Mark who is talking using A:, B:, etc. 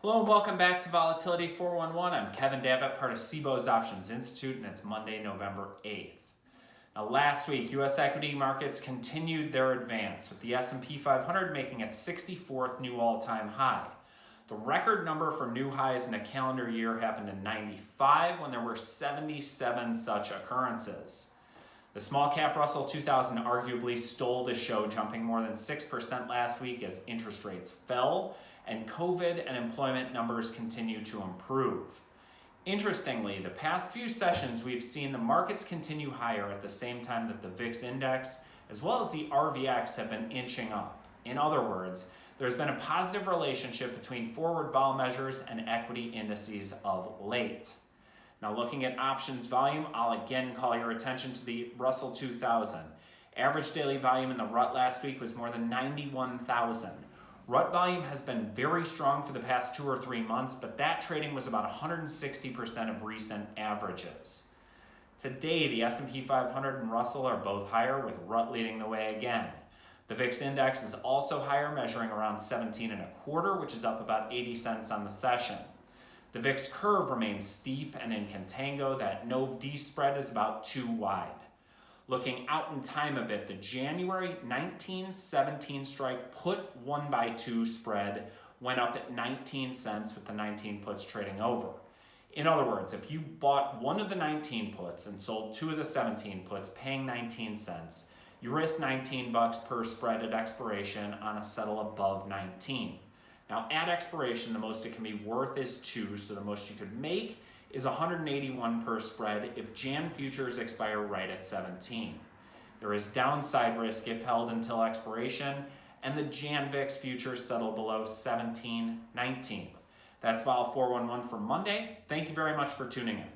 A: Hello and welcome back to Volatility 411. I'm Kevin Davitt, part of VIX Options Institute, and it's Monday, November 8th. Now, last week, U.S. equity markets continued their advance, with the S&P 500 making its 64th new all-time high. The record number for new highs in a calendar year happened in '95 when there were 77 such occurrences. The small cap Russell 2000 arguably stole the show, jumping more than 6% last week as interest rates fell and COVID and employment numbers continue to improve. Interestingly, the past few sessions we've seen the markets continue higher at the same time that the VIX index as well as the RVX have been inching up. In other words, there's been a positive relationship between forward vol measures and equity indices of late. Now, looking at options volume, I'll again call your attention to the Russell 2000. Average daily volume in the RUT last week was more than 91,000. RUT volume has been very strong for the past 2 or 3 months, but that trading was about 160% of recent averages. Today, the S&P 500 and Russell are both higher, with RUT leading the way again. The VIX index is also higher, measuring around 17.25, which is up about 80 cents on the session. The VIX curve remains steep and in contango. That NOV-D spread is about 2 wide. Looking out in time a bit, the January 1917 strike put 1x2 spread went up at 19 cents with the 19 puts trading over. In other words, if you bought one of the 19 puts and sold 2 of the 17 puts paying 19 cents, you risk $19 per spread at expiration on a settle above 19. Now, at expiration, the most it can be worth is 2, so the most you could make is 181 per spread if Jan futures expire right at 17. There is downside risk if held until expiration, and the Jan VIX futures settle below 17.19. That's Vol 411 for Monday. Thank you very much for tuning in.